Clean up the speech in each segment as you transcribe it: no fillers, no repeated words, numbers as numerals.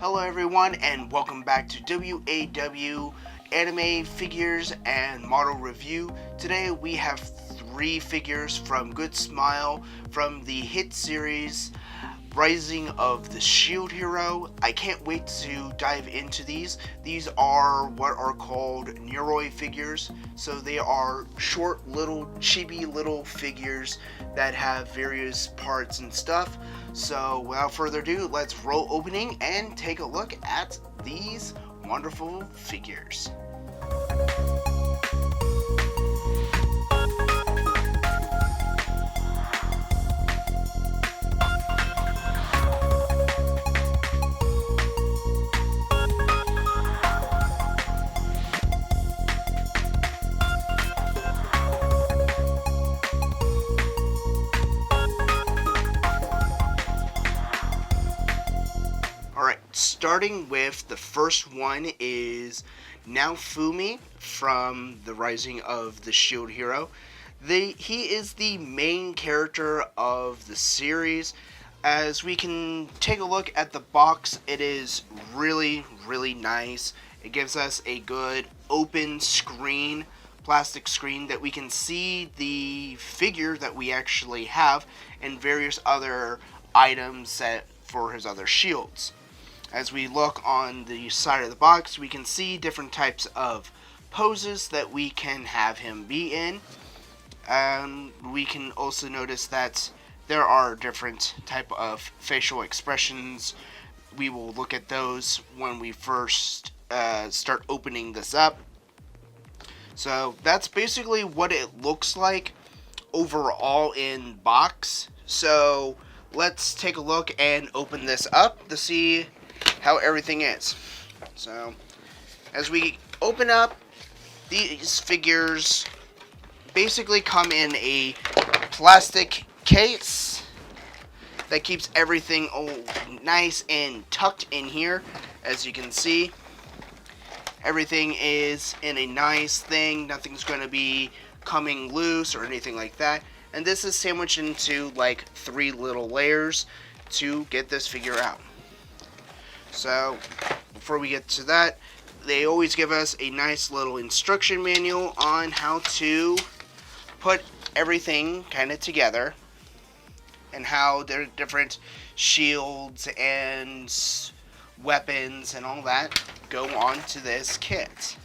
Hello everyone and welcome back to WAW Anime Figures and Model Review. Today we have 3 figures from Good Smile from the hit series Rising of the Shield Hero. I can't wait to dive into these. These are what are called Nendoroid figures. So they are short little chibi little figures that have various parts and stuff. So without further ado, let's roll opening and take a look at these wonderful figures. Starting with the first one is Naofumi from the Rising of the Shield Hero. He is the main character of the series. As we can take a look at the box, it is really nice. It gives us a good open screen, plastic screen, that we can see the figure that we actually have and various other items set for his other shields. As we look on the side of the box, we can see different types of poses that we can have him be in. We can also notice that there are different type of facial expressions. We will look at those when we first start opening this up. So that's basically what it looks like overall in box. So let's take a look and open this up to see how everything is. So as we open up, these figures basically come in a plastic case that keeps everything nice and tucked in here. As you can see, everything is in a nice thing. Nothing's going to be coming loose or anything like that. And this is sandwiched into like 3 little layers to get this figure out. So, before we get to that, they always give us a nice little instruction manual on how to put everything kind of together and how their different shields and weapons and all that go on to this kit.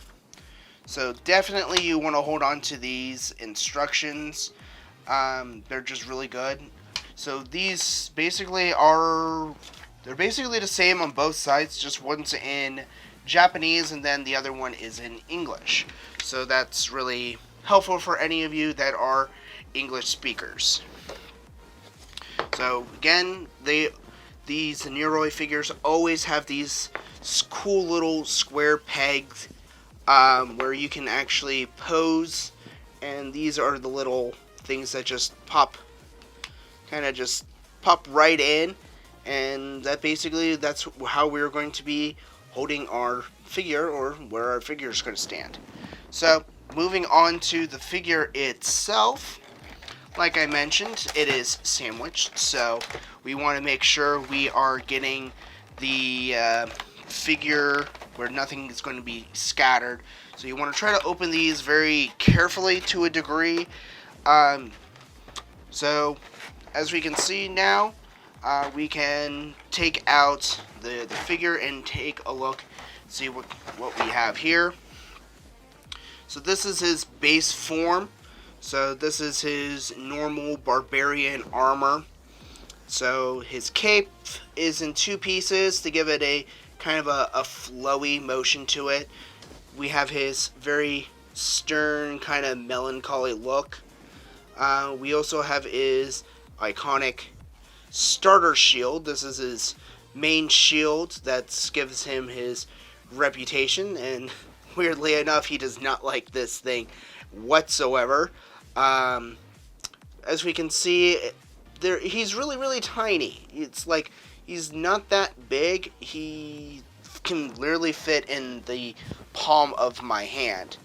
So definitely you want to hold on to these instructions. They're just really good. So these basically they're basically the same on both sides, just one's in Japanese and then the other one is in English. So that's really helpful for any of you that are English speakers. So again, these Nendoroid figures always have these cool little square pegs where you can actually pose, and these are the little things that just pop right in. And that's how we're going to be holding our figure, or where our figure is going to stand. So, moving on to the figure itself, like I mentioned, it is sandwiched. So, we want to make sure we are getting the figure where nothing is going to be scattered. So, you want to try to open these very carefully to a degree. So, as we can see now, we can take out the figure and take a look, see what we have here. So this is his base form. So this is his normal barbarian armor. So his cape is in 2 pieces to give it a kind of a flowy motion to it. We have his very stern, kind of melancholy look. We also have his iconic starter shield. This is his main shield that gives him his reputation, and weirdly enough, he does not like this thing whatsoever. As we can see, he's really tiny. It's like he's not that big. He can literally fit in the palm of my hand.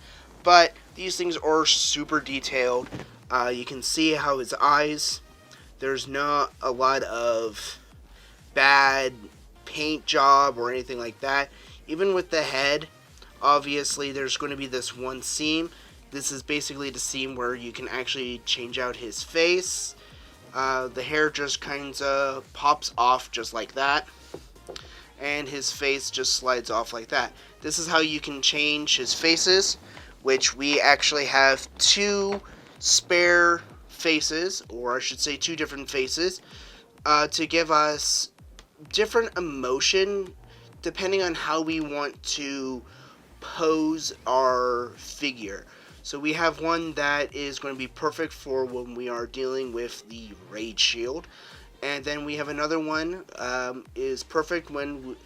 But these things are super detailed. You can see how his eyes, there's not a lot of bad paint job or anything like that. Even with the head, obviously there's going to be this one seam. This is basically the seam where you can actually change out his face. The hair just kind of pops off just like that, and his face just slides off like that. This is how you can change his faces, which we actually have 2 spare faces, or I should say 2 different faces, to give us different emotion depending on how we want to pose our figure. So we have one that is going to be perfect for when we are dealing with the Raid Shield, and then we have another one is perfect when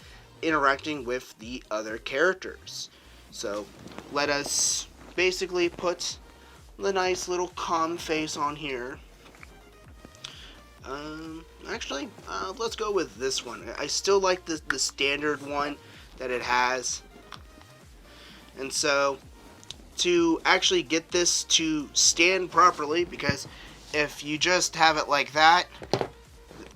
interacting with the other characters. So let us basically put the nice little calm face on here. Actually, let's go with this one. I still like the standard one that it has. And so, to actually get this to stand properly, because if you just have it like that,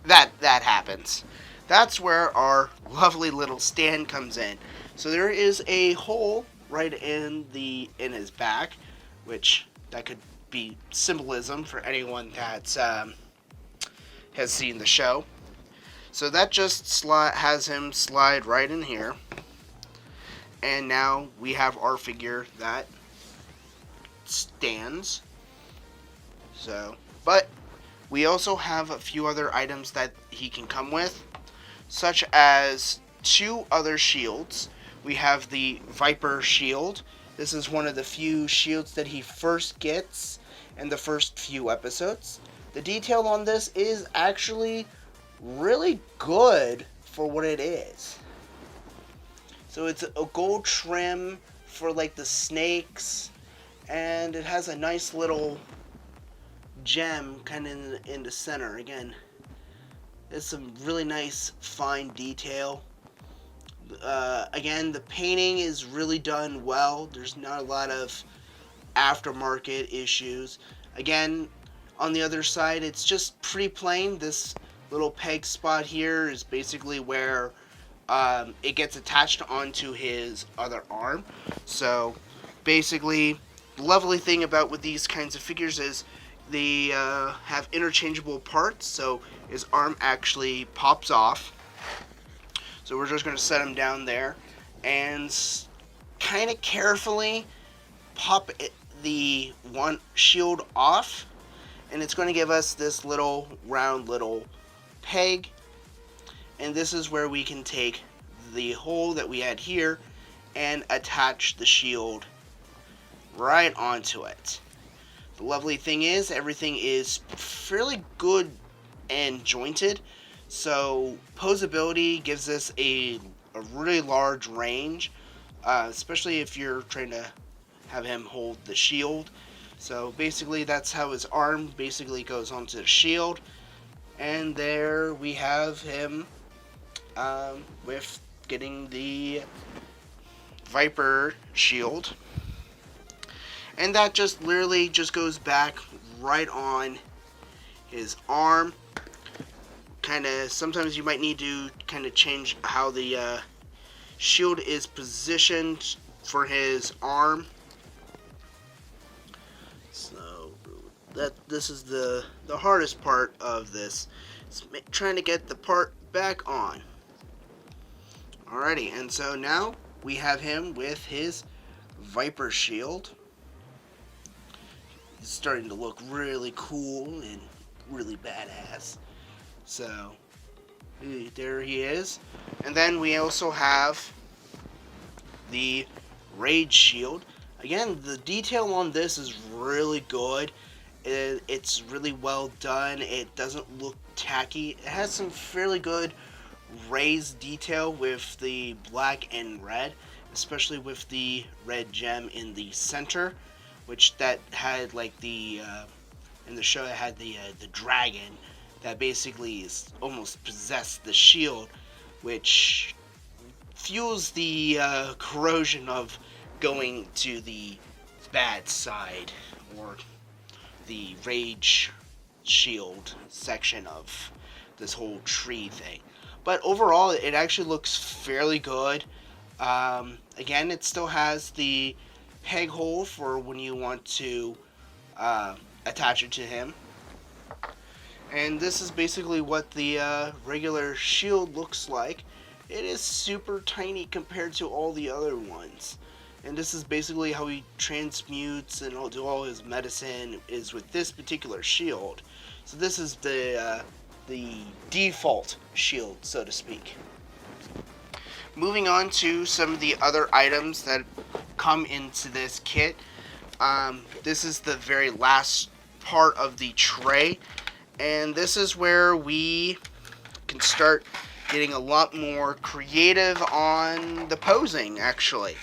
that happens. That's where our lovely little stand comes in. So there is a hole right in his back, which that could be symbolism for anyone that has seen the show. So that just has him slide right in here. And now we have our figure that stands. So, but we also have a few other items that he can come with, such as 2 other shields. We have the Viper shield. This is one of the few shields that he first gets in the first few episodes. The detail on this is actually really good for what it is. So it's a gold trim for like the snakes, and it has a nice little gem kind of in the center. Again, it's some really nice fine detail. Again, the painting is really done well. There's not a lot of aftermarket issues. Again, on the other side, it's just pretty plain. This little peg spot here is basically where it gets attached onto his other arm. So basically, the lovely thing about with these kinds of figures is they have interchangeable parts. So his arm actually pops off. So we're just going to set him down there and kind of carefully pop the one shield off, and it's going to give us this little round little peg, and this is where we can take the hole that we had here and attach the shield right onto it. The lovely thing is everything is fairly good and jointed, so posability gives us a really large range, especially if you're trying to have him hold the shield. So basically that's how his arm basically goes onto the shield, and there we have him with getting the Viper shield, and that just literally just goes back right on his arm. Sometimes you might need to kind of change how the shield is positioned for his arm. So this is the hardest part of this. It's trying to get the part back on. Alrighty, and so now we have him with his Viper shield. He's starting to look really cool and really badass. So there he is. And then we also have the Raid shield. Again, the detail on this is really good. It's really well done. It doesn't look tacky. It has some fairly good raised detail with the black and red, especially with the red gem in the center, which that had like the in the show it had the dragon that basically is almost possessed the shield, which fuels the corrosion of going to the bad side, or the rage shield section of this whole tree thing. but overall it actually looks fairly good. Again, it still has the peg hole for when you want to attach it to him. And this is basically what the regular shield looks like. It is super tiny compared to all the other ones. And this is basically how he transmutes and do all his medicine, is with this particular shield. So this is the default shield, so to speak. Moving on to some of the other items that come into this kit. This is the very last part of the tray, and this is where we can start getting a lot more creative on the posing, actually.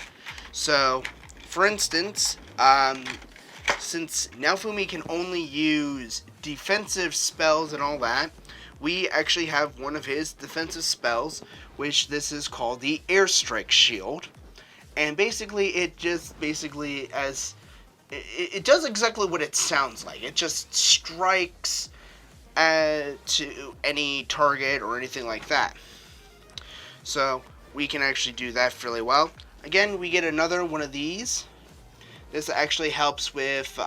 So, for instance, since Naofumi can only use defensive spells and all that, we actually have one of his defensive spells, which this is called the Airstrike Shield. And basically, it does exactly what it sounds like. It just strikes to any target or anything like that. So we can actually do that fairly well. Again, we get another one of these. This actually helps with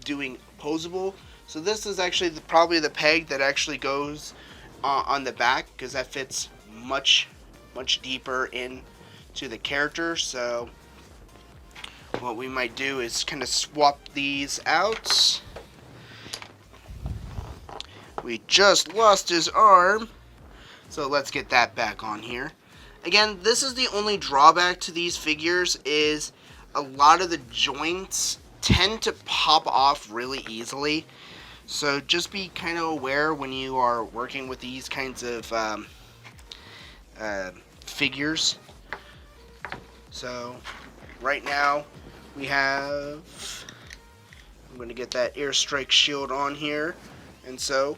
doing posable. So this is actually probably the peg that actually goes on the back, because that fits much deeper into the character. So what we might do is kind of swap these out. We just lost his arm, so let's get that back on here. Again, this is the only drawback to these figures, is a lot of the joints tend to pop off really easily. So just be kind of aware when you are working with these kinds of figures. So right now we have, I'm going to get that Airstrike Shield on here, and so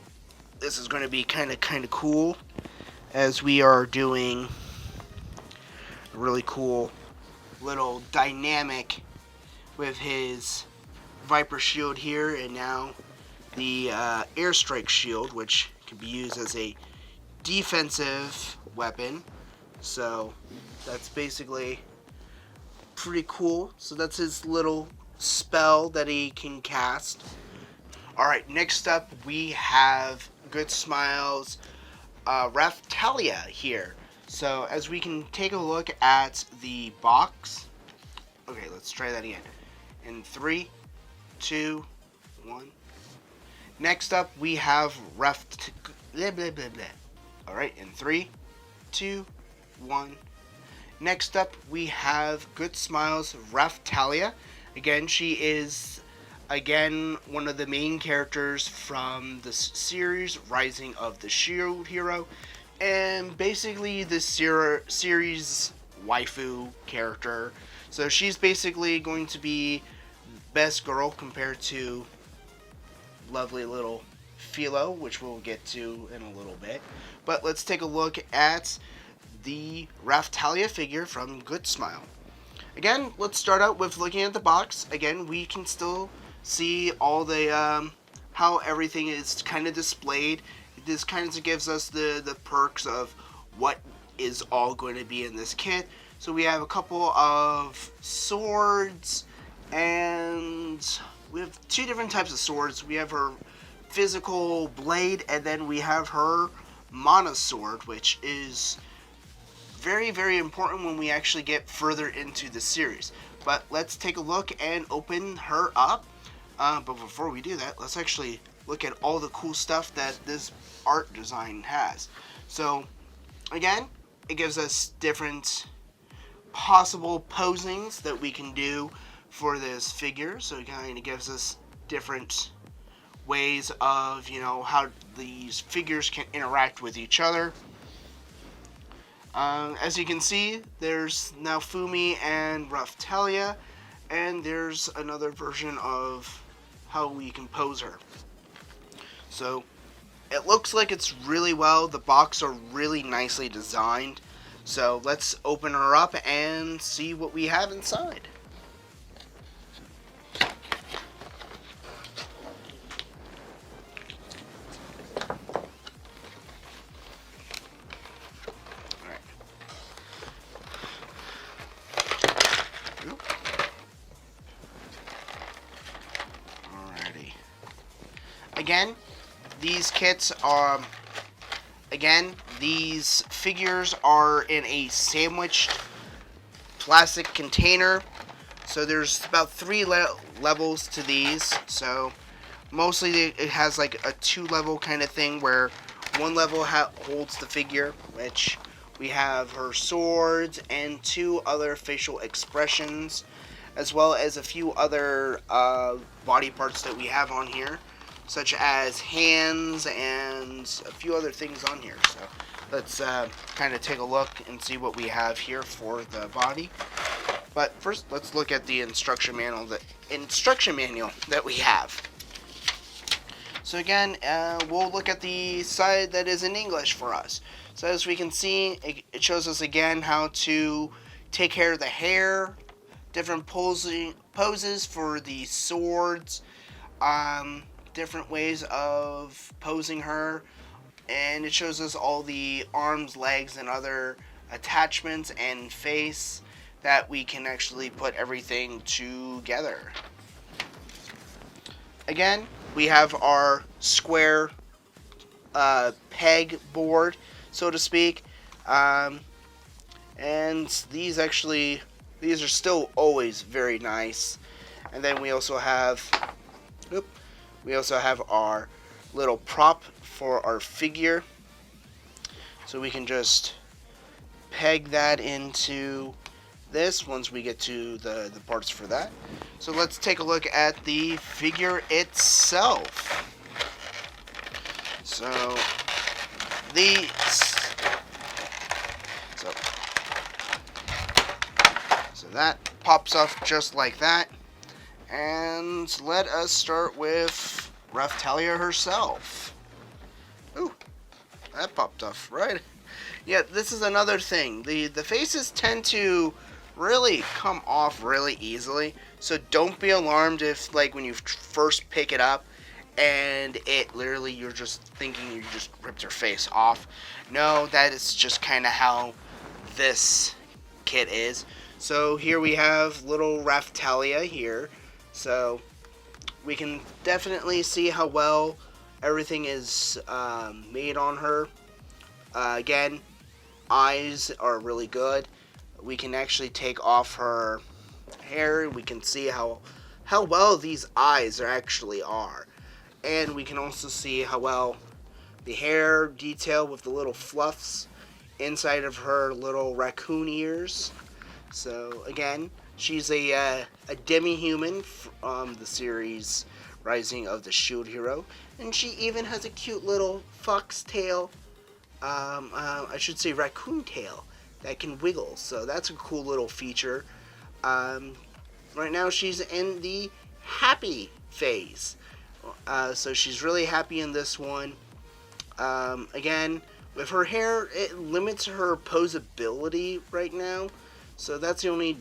this is going to be kind of cool, as we are doing a really cool little dynamic with his Viper Shield here, and now the Airstrike Shield, which can be used as a defensive weapon. So that's basically pretty cool. So that's his little spell that he can cast. Alright, next up we have Good Smiles Raphtalia here. So as we can take a look at the box. Okay, let's try that again. In 3, 2, 1. Next up we have Alright, in 3, 2, 1. Next up we have Good Smiles Raphtalia. Again, she is one of the main characters from the series Rising of the Shield Hero, and basically the series waifu character. So she's basically going to be best girl compared to lovely little Filo, which we'll get to in a little bit. But let's take a look at the Raphtalia figure from Good Smile. Again, let's start out with looking at the box. Again, we can still see all the how everything is kind of displayed. This kind of gives us the perks of what is all going to be in this kit. So we have a couple of swords, and we have two different types of swords. We have her physical blade, and then we have her mana sword, which is very, very important when we actually get further into the series. But let's take a look and open her up. But before we do that, let's actually look at all the cool stuff that this art design has. So again, it gives us different possible posings that we can do for this figure. So it kind of gives us different ways of, how these figures can interact with each other. As you can see, there's Naofumi and Raphtalia, and there's another version of how we can pose her. So it looks like it's really well. The box are really nicely designed. So let's open her up and see what we have inside. again, these kits these figures are in a sandwiched plastic container. So there's about 3 levels to these. So mostly it has like a 2-level kind of thing where one level holds the figure, which we have her swords and 2 other facial expressions, as well as a few other body parts that we have on here, such as hands and a few other things on here. So let's kind of take a look and see what we have here for the body. But first, let's look at the instruction manual that we have. So again, we'll look at the side that is in English for us. So as we can see, it shows us again how to take care of the hair, different poses for the swords, different ways of posing her, and it shows us all the arms, legs, and other attachments and face that we can actually put everything together. Again, we have our square peg board, so to speak, and these are still always very nice. And then we also have our little prop for our figure, so we can just peg that into this once we get to the parts for that. So let's take a look at the figure itself. So that pops off just like that. And let us start with Raphtalia herself. Ooh, that popped off, right? Yeah, this is another thing. The faces tend to really come off really easily, so don't be alarmed if, like, when you first pick it up and it literally, you're just thinking you just ripped her face off. No, that is just kind of how this kit is. So here we have little Raphtalia here, so we can definitely see how well everything is made on her. Again, eyes are really good. We can actually take off her hair. We can see how well these eyes actually are. And we can also see how well the hair detail with the little fluffs inside of her little raccoon ears. So again, she's a demi-human from the series Rising of the Shield Hero. And she even has a cute little fox tail, I should say raccoon tail, that can wiggle. So that's a cool little feature. Right now she's in the happy phase. So she's really happy in this one. Again, with her hair, it limits her posability right now. So that's the only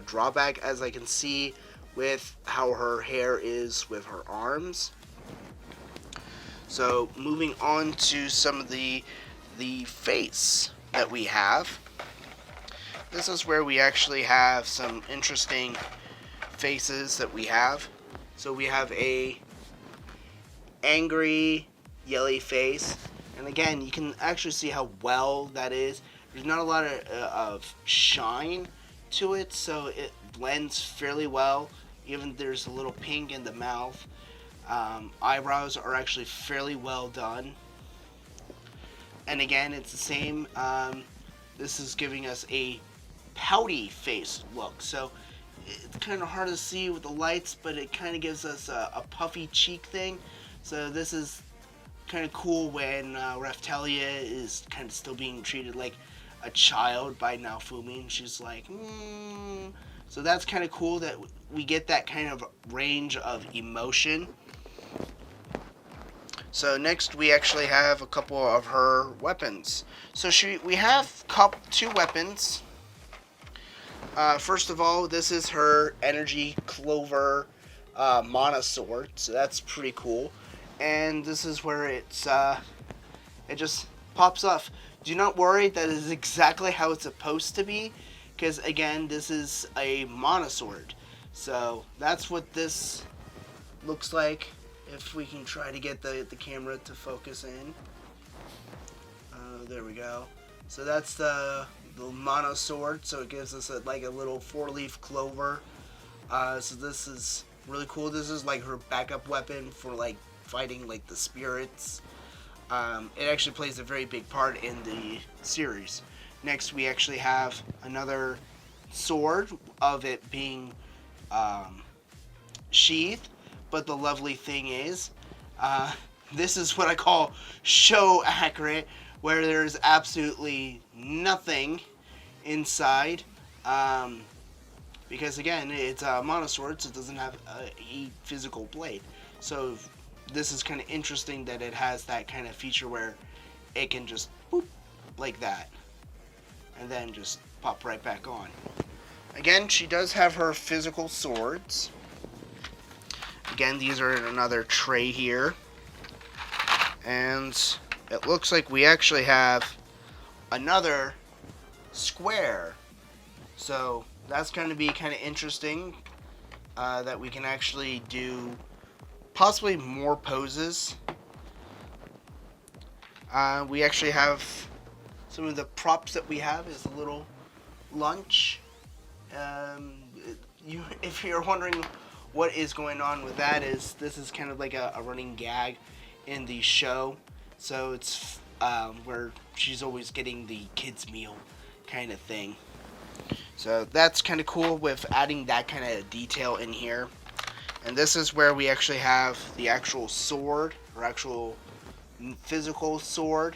drawback, as I can see with how her hair is with her arms. So moving on to some of the face that we have. This is where we actually have some interesting faces that we have. So we have a angry, yelly face. And again, you can actually see how well that is. There's not a lot of shine to it, so it blends fairly well. Even there's a little pink in the mouth. Eyebrows are actually fairly well done. And again, it's the same. This is giving us a pouty face look. So it's kind of hard to see with the lights, but it kind of gives us a puffy cheek thing. So this is kind of cool when Raphtalia is kind of still being treated like a child by Naofumi, and she's like, So that's kind of cool that we get that kind of range of emotion. So next we actually have a couple of her weapons. So we have 2 weapons. First of all, this is her Energy Clover Mana Sword, so that's pretty cool. And this is where it just pops off. Do not worry, that is exactly how it's supposed to be, because again, this is a Mana Sword. So that's what this looks like. if we can try to get the camera to focus in. There we go. So that's the mono sword, so it gives us like a little 4-leaf clover. So this is really cool. This is like her backup weapon for like fighting like the spirits. It actually plays a very big part in the series. Next, we actually have another sword of it being sheathed, but the lovely thing is, this is what I call show accurate, where there's absolutely nothing inside, because again, it's a monosword, so it doesn't have a physical blade. So this is kind of interesting that it has that kind of feature where it can just boop like that, and then just pop right back on. Again, she does have her physical swords. Again, these are in another tray here, and it looks like we actually have another square. So that's going to be kind of interesting, that we can actually do possibly more poses. We actually have some of the props that we have is a little lunch. If you're wondering what is going on with that, is this is kind of like a running gag in the show. So it's where she's always getting the kids meal kind of thing. So that's kind of cool with adding that kind of detail in here. And this is where we actually have the actual sword, or actual physical sword.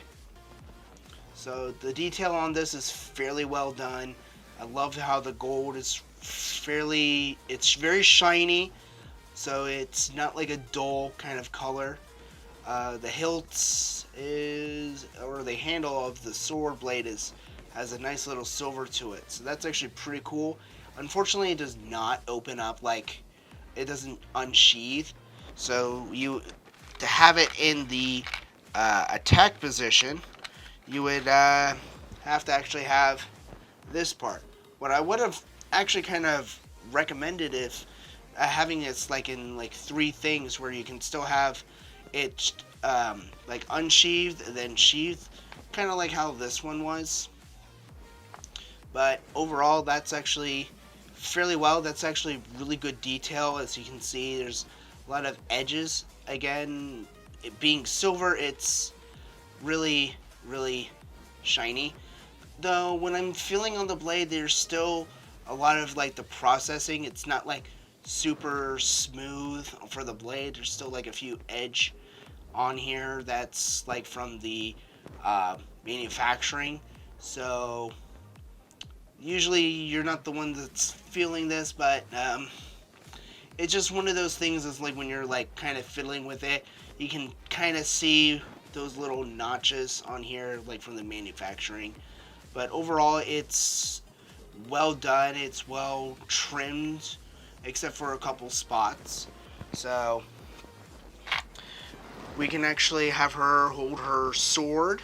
So the detail on this is fairly well done. I love how the gold is it's very shiny, so it's not like a dull kind of color. The hilts or the handle of the sword blade has a nice little silver to it, so that's actually pretty cool. Unfortunately, it does not open up, like it doesn't unsheath, so to have it in the attack position, you would have to actually have this part. What I would have actually kind of recommended if having this like in like 3 things, where you can still have it like unsheathed and then sheathed, kind of like how this one was. But overall, that's actually fairly well. That's actually really good detail. As you can see, there's a lot of edges. Again, it being silver, it's really, really shiny. Though when I'm feeling on the blade, there's still a lot of like the processing. It's not like super smooth for the blade. There's still like a few edge on here that's like from the manufacturing. So usually you're not the one that's feeling this, but it's just one of those things. Is like when you're like kind of fiddling with it, you can kind of see those little notches on here like from the manufacturing. But overall, it's well done. It's well trimmed, except for a couple spots. So we can actually have her hold her sword.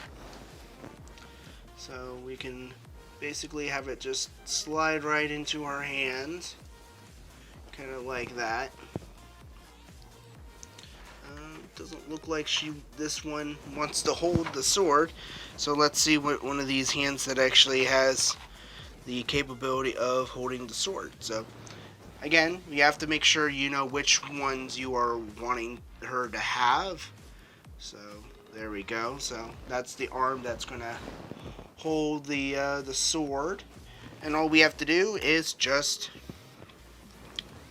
So we can basically have it just slide right into her hand, kind of like that. Doesn't look like this one wants to hold the sword. So let's see what one of these hands that actually has the capability of holding the sword. So again, you have to make sure you know which ones you are wanting her to have. So there we go. So that's the arm that's gonna hold the sword, and all we have to do is just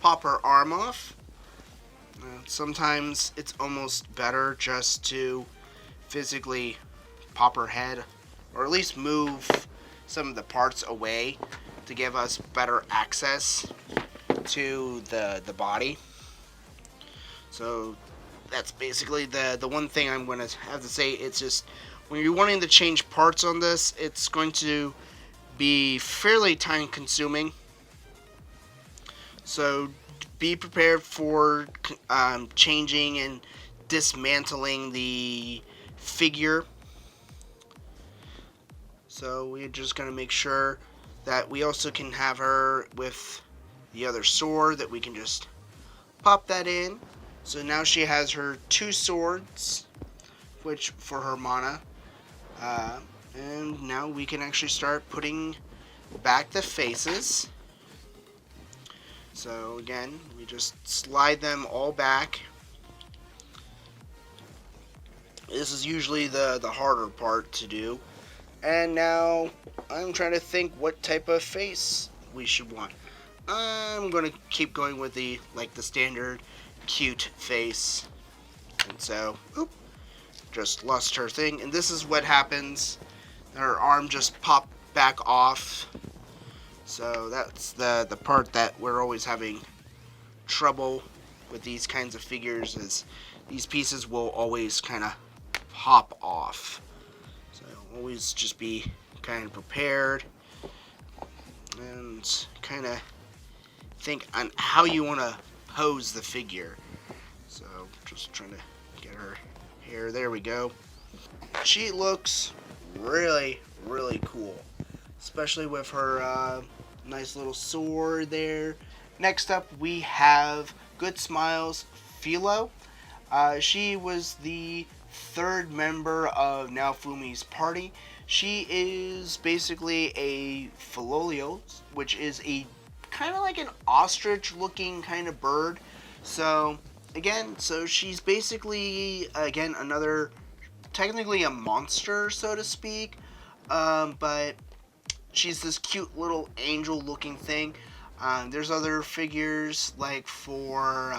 pop her arm off. Sometimes it's almost better just to physically pop her head, or at least move some of the parts away to give us better access to the body. So that's basically the one thing I'm going to have to say. It's just when you're wanting to change parts on this, it's going to be fairly time consuming. So be prepared for changing and dismantling the figure. So we're just going to make sure that we also can have her with the other sword, that we can just pop that in. So now she has her 2 swords, which for her mana. And now we can actually start putting back the faces. So again, we just slide them all back. This is usually the harder part to do. And now I'm trying to think what type of face we should want. I'm going to keep going with the standard cute face. And so, just lost her thing. And this is what happens. Her arm just popped back off. So that's the part that we're always having trouble with these kinds of figures, is these pieces will always kind of pop off. So always just be kind of prepared and kind of think on how you want to pose the figure. So just trying to get her hair. There we go. She looks really, really cool, especially with her nice little sword there. Next up, we have Good Smiles Filo. She was the 3rd member of Naofumi's party. She is basically a Filo, which is a kind of like an ostrich-looking kind of bird. So again, she's basically another, technically a monster, so to speak. But she's this cute little angel-looking thing. There's other figures like for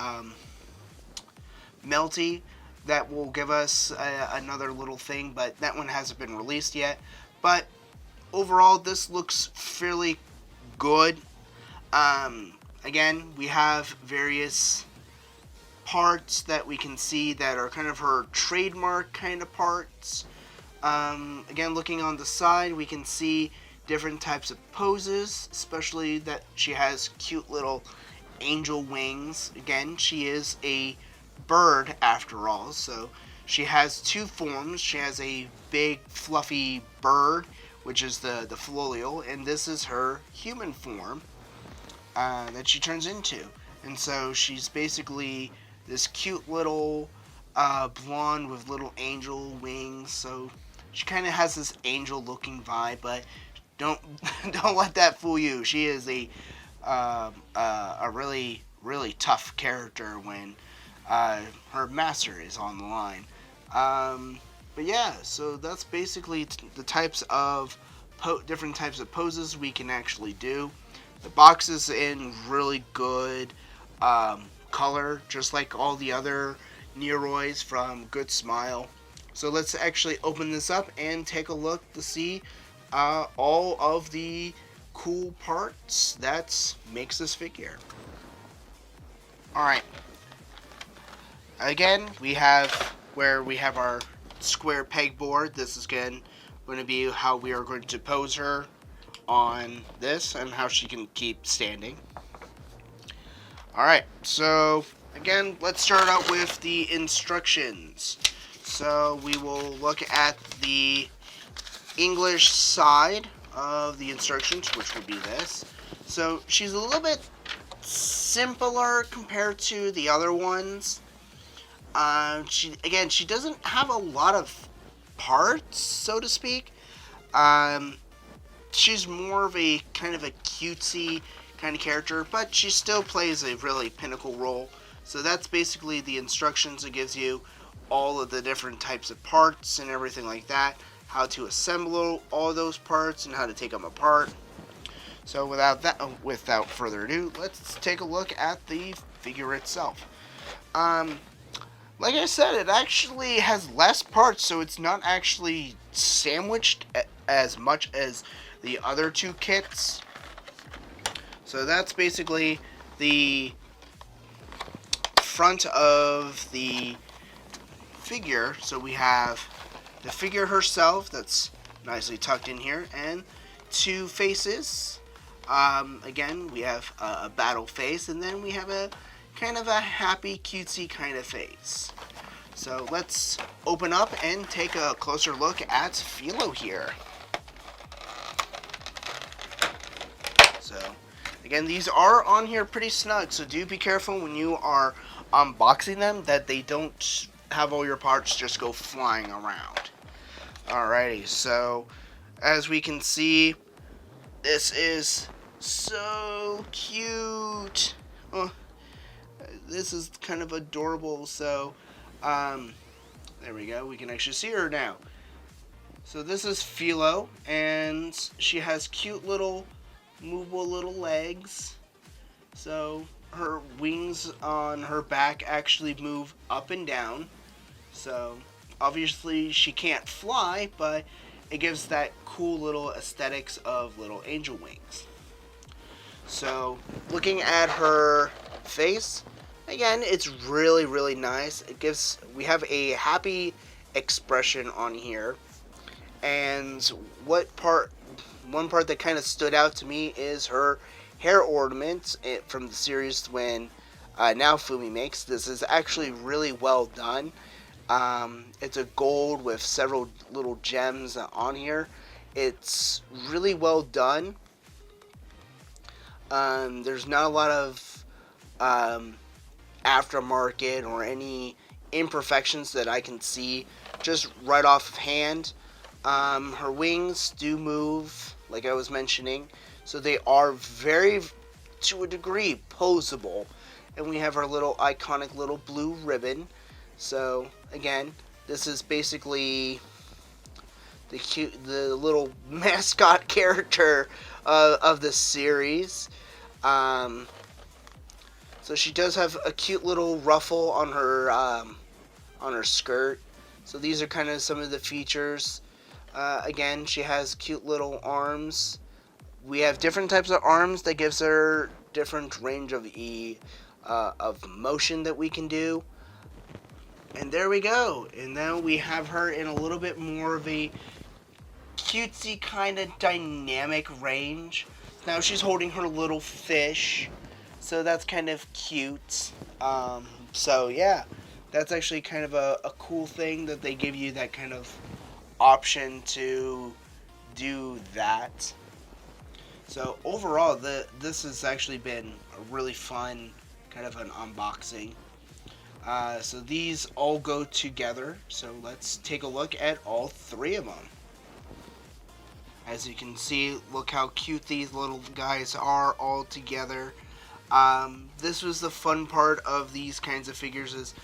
Melty that will give us another little thing, but that one hasn't been released yet. But overall, this looks fairly good. Again, we have various parts that we can see that are kind of her trademark kind of parts. Again, looking on the side, we can see different types of poses, especially that she has cute little angel wings. Again, she is a bird after all, so she has 2 forms. She has a big fluffy bird, which is the Filo, and this is her human form that she turns into. And so she's basically this cute little blonde with little angel wings. So she kind of has this angel looking vibe, but don't let that fool you. She is a really, really tough character when her master is on the line. But yeah, so that's basically the types of different types of poses we can actually do. The box is in really good color, just like all the other Nendoroids from Good Smile. So let's actually open this up and take a look to see all of the cool parts that makes this figure. Alright. Again, we have our square pegboard. This is going to be how we are going to pose her on this and how she can keep standing. Alright, so again, let's start out with the instructions. So we will look at the English side of the instructions, which would be this. So she's a little bit simpler compared to the other ones. She doesn't have a lot of parts, so to speak. She's more of a kind of a cutesy kind of character, but she still plays a really pinnacle role. So that's basically the instructions. It gives you all of the different types of parts and everything like that, how to assemble all those parts and how to take them apart. So without further ado, let's take a look at the figure itself. Like I said, it actually has less parts, so it's not actually sandwiched as much as the other 2 kits. So that's basically the front of the figure. So we have the figure herself that's nicely tucked in here, and 2 faces. Again, we have a battle face, and then we have a kind of a happy, cutesy kind of face. So let's open up and take a closer look at Filo here. So Again, these are on here pretty snug, so do be careful when you are unboxing them that they don't have all your parts just go flying around. Alrighty, so as we can see, this is so cute. Oh, this is kind of adorable. So, there we go. We can actually see her now. So this is Filo, and she has cute little movable little legs. So her wings on her back actually move up and down. So obviously she can't fly, but it gives that cool little aesthetics of little angel wings. So looking at her face, again, it's really, really nice. We have a happy expression on here. And one part that kind of stood out to me is her hair ornament from the series when Naofumi makes. This is actually really well done. It's a gold with several little gems on here. It's really well done. There's not a lot of aftermarket or any imperfections that I can see just right off of hand. Her wings do move, like I was mentioning, so they are very, to a degree, posable. And we have our little iconic little blue ribbon. So again, this is basically the little mascot character of the series. So she does have a cute little ruffle on her skirt. So these are kind of some of the features. Again, she has cute little arms. We have different types of arms that gives her different range of motion that we can do. And there we go. And now we have her in a little bit more of a cutesy kind of dynamic range. Now she's holding her little fish, so that's kind of cute. So yeah, that's actually kind of a cool thing that they give you that kind of option to do that. So overall, this has actually been a really fun kind of an unboxing. So these all go together. So let's take a look at all three of them. As you can see, look how cute these little guys are all together. This was the fun part of these kinds of figures, is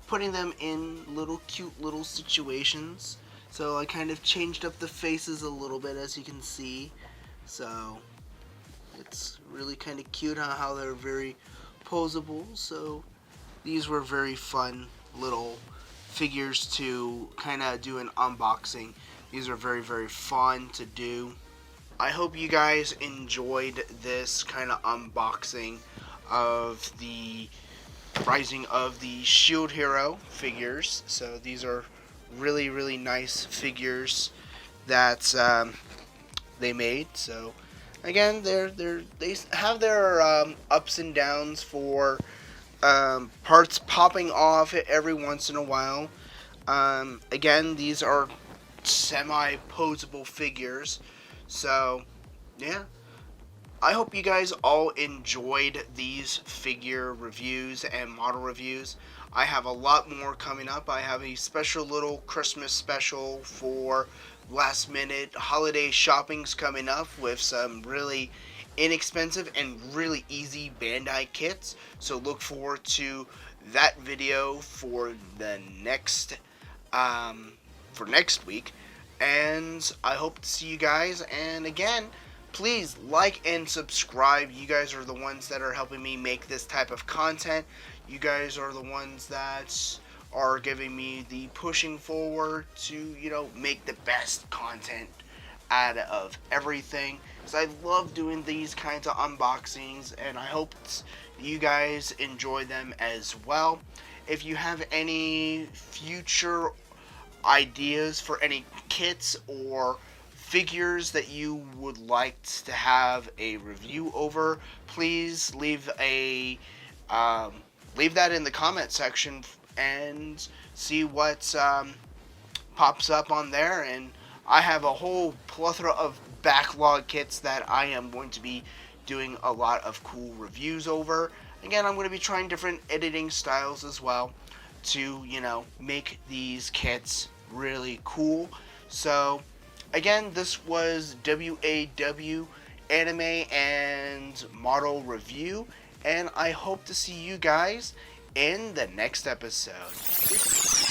putting them in little cute little situations. So I kind of changed up the faces a little bit, as you can see. So it's really kind of cute how they're very posable. So these were very fun little figures to kind of do an unboxing. These are very, very fun to do. I hope you guys enjoyed this kind of unboxing of the Rising of the Shield Hero figures. So these are really, really nice figures that they made. So again, they have their ups and downs for parts popping off every once in a while. Again, these are semi-posable figures. So yeah, I hope you guys all enjoyed these figure reviews and model reviews. I have a lot more coming up. I have a special little Christmas special for last minute holiday shoppings coming up with some really inexpensive and really easy Bandai kits. So look forward to that video for the next week. And I hope to see you guys. And again, please like and subscribe. You guys are the ones that are helping me make this type of content. You guys are the ones that are giving me the pushing forward to, make the best content out of everything. Because I love doing these kinds of unboxings, and I hope you guys enjoy them as well. If you have any future ideas for any kits or figures that you would like to have a review over, please leave that in the comment section and see what pops up on there. And I have a whole plethora of backlog kits that I am going to be doing a lot of cool reviews over. Again, I'm going to be trying different editing styles as well to, make these kits really cool. So, again, this was WAW Anime and Model Review, and I hope to see you guys in the next episode.